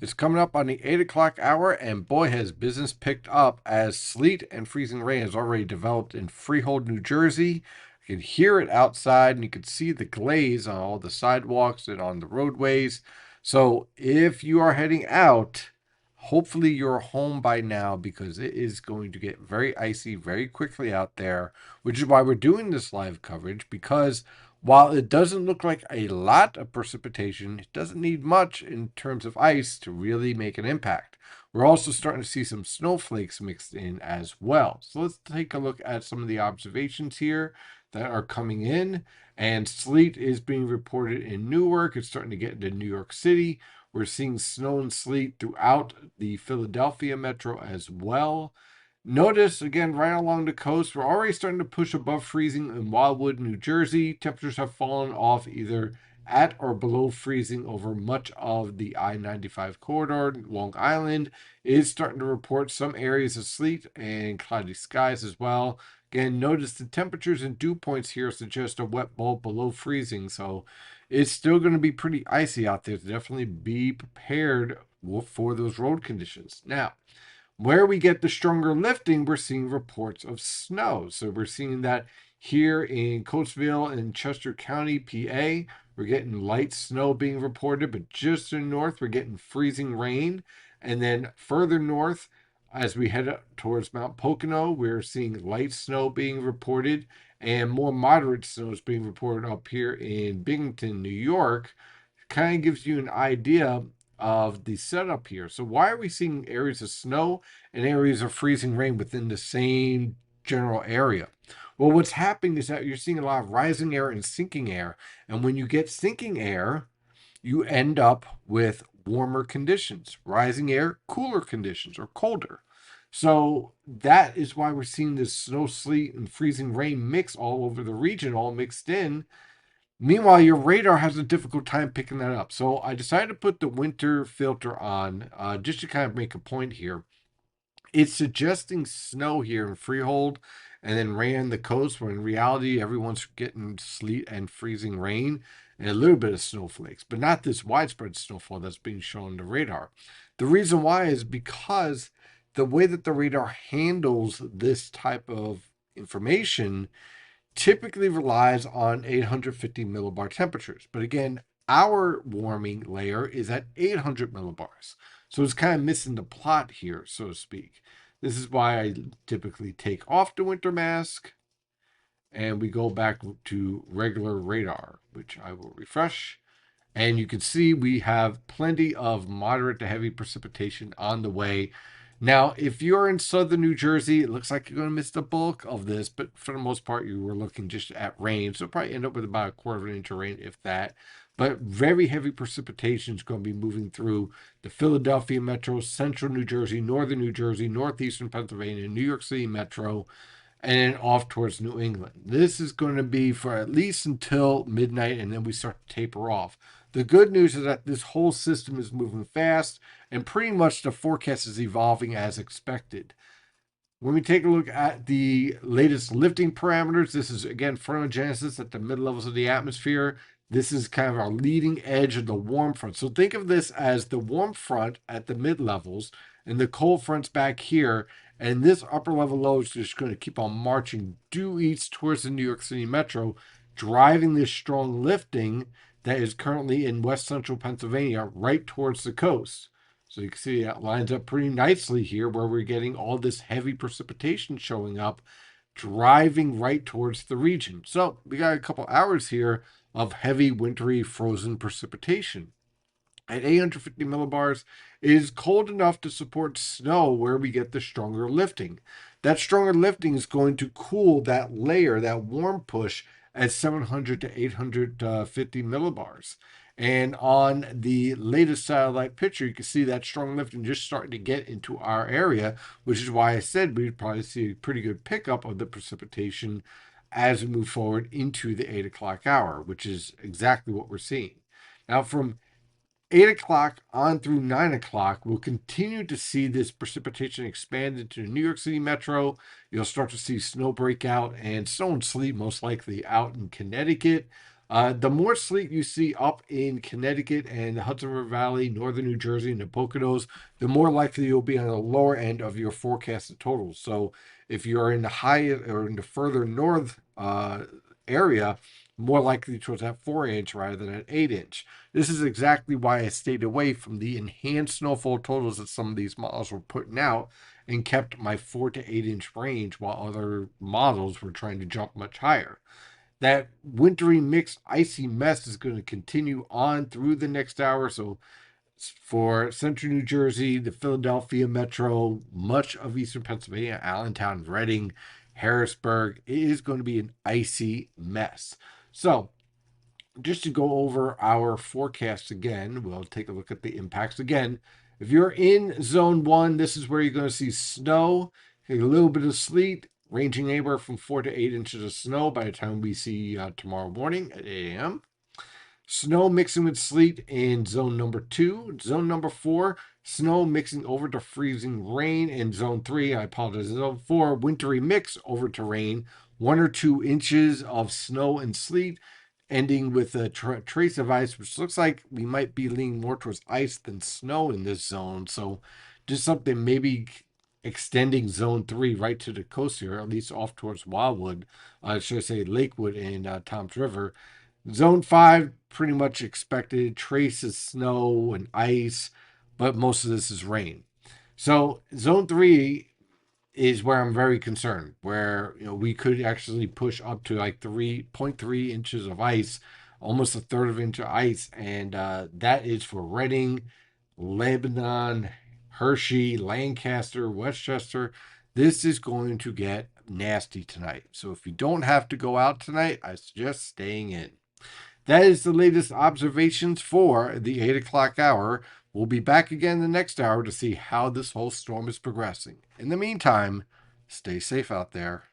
It's coming up on the 8 o'clock hour, and boy, has business picked up as sleet and freezing rain has already developed in Freehold, New Jersey. You can hear it outside, and you can see the glaze on all the sidewalks and on the roadways. So, if you are heading out, hopefully you're home by now because it is going to get very icy very quickly out there, which is why we're doing this live coverage because while it doesn't look like a lot of precipitation, it doesn't need much in terms of ice to really make an impact. We're also starting to see some snowflakes mixed in as well. So let's take a look at some of the observations here that are coming in. And sleet is being reported in Newark. It's starting to get into New York City. We're seeing snow and sleet throughout the Philadelphia metro as well. Notice again, right along the coast, we're already starting to push above freezing in Wildwood, New Jersey. Temperatures have fallen off either at or below freezing over much of the I 95 corridor. Long Island is starting to report some areas of sleet and cloudy skies as well. Again, notice the temperatures and dew points here suggest a wet bulb below freezing, so it's still going to be pretty icy out there. So definitely be prepared for those road conditions. Now, where we get the stronger lifting, we're seeing reports of snow. So we're seeing that here in Coatesville and Chester County, PA. We're getting light snow being reported, but just to the north, we're getting freezing rain. And then further north, as we head up towards Mount Pocono, we're seeing light snow being reported and more moderate snow is being reported up here in Binghamton, New York. Kind of gives you an idea of the setup here. So why are we seeing areas of snow and areas of freezing rain within the same general area? Well, what's happening is that you're seeing a lot of rising air and sinking air. And when you get sinking air, you end up with warmer conditions, rising air, cooler conditions, or colder. So that is why we're seeing this snow, sleet, and freezing rain mix all over the region, all mixed in. Meanwhile, your radar has a difficult time picking that up. So I decided to put the winter filter on just to kind of make a point here. It's suggesting snow here in Freehold and then rain on the coast, where in reality, everyone's getting sleet and freezing rain and a little bit of snowflakes, but not this widespread snowfall that's being shown on the radar. The reason why is because the way that the radar handles this type of information typically relies on 850 millibar temperatures. But again, our warming layer is at 800 millibars. So it's kind of missing the plot here, so to speak. This is why I typically take off the winter mask and we go back to regular radar, which I will refresh. And you can see we have plenty of moderate to heavy precipitation on the way. Now, if you're in southern New Jersey, it looks like you're going to miss the bulk of this, but for the most part, you were looking just at rain. So probably end up with about a quarter of an inch of rain, if that. But very heavy precipitation is going to be moving through the Philadelphia metro, central New Jersey, northern New Jersey, northeastern Pennsylvania, New York City metro, and then off towards New England. This is going to be for at least until midnight, and then we start to taper off. The good news is that this whole system is moving fast, and pretty much the forecast is evolving as expected. When we take a look at the latest lifting parameters, this is again frontogenesis at the mid levels of the atmosphere. This is kind of our leading edge of the warm front. So think of this as the warm front at the mid levels and the cold fronts back here. And this upper level low is just going to keep on marching due east towards the New York City metro, driving this strong lifting that is currently in west central Pennsylvania right towards the coast. So you can see it lines up pretty nicely here where we're getting all this heavy precipitation showing up, driving right towards the region. So we got a couple hours here of heavy, wintry, frozen precipitation. At 850 millibars, it is cold enough to support snow where we get the stronger lifting. That stronger lifting is going to cool that layer, that warm push at 700 to 850 millibars. And on the latest satellite picture, you can see that strong lifting just starting to get into our area, which is why I said we'd probably see a pretty good pickup of the precipitation as we move forward into the 8 o'clock hour, which is exactly what we're seeing. Now, from 8 o'clock on through 9 o'clock, we'll continue to see this precipitation expand into the New York City metro. You'll start to see snow break out and snow and sleet most likely out in Connecticut. The more sleet you see up in Connecticut and the Hudson River Valley, northern New Jersey, and the Poconos, the more likely you'll be on the lower end of your forecasted totals. So if you're in the high or in the further north area, more likely towards that 4 inch rather than an 8 inch. This is exactly why I stayed away from the enhanced snowfall totals that some of these models were putting out and kept my 4 to 8 inch range while other models were trying to jump much higher. That wintry mixed icy mess is going to continue on through the next hour. So for central New Jersey, the Philadelphia metro, much of eastern Pennsylvania, Allentown, Reading, Harrisburg, it is going to be an icy mess. So just to go over our forecast again, we'll take a look at the impacts again. If you're in zone 1, this is where you're going to see snow, a little bit of sleet, ranging anywhere from 4 to 8 inches of snow by the time we see tomorrow morning at 8 a.m. Snow mixing with sleet in zone number 2. Zone number 4, snow mixing over to freezing rain. In zone 3, I apologize, zone 4, wintry mix over to rain. 1 or 2 inches of snow and sleet, ending with a trace of ice, which looks like we might be leaning more towards ice than snow in this zone. So just something maybe extending zone 3 right to the coast here, at least off towards Wildwood, should I say Lakewood and Toms River. Zone 5, pretty much expected traces snow and ice, but most of this is rain. So zone 3 is where I'm very concerned, where we could actually push up to like 3.3 inches of ice, almost a third of an inch of ice, and that is for Reading, Lebanon, Hershey, Lancaster, Westchester. This is going to get nasty tonight. So if you don't have to go out tonight, I suggest staying in. That is the latest observations for the 8 o'clock hour. We'll be back again the next hour to see how this whole storm is progressing. In the meantime, stay safe out there.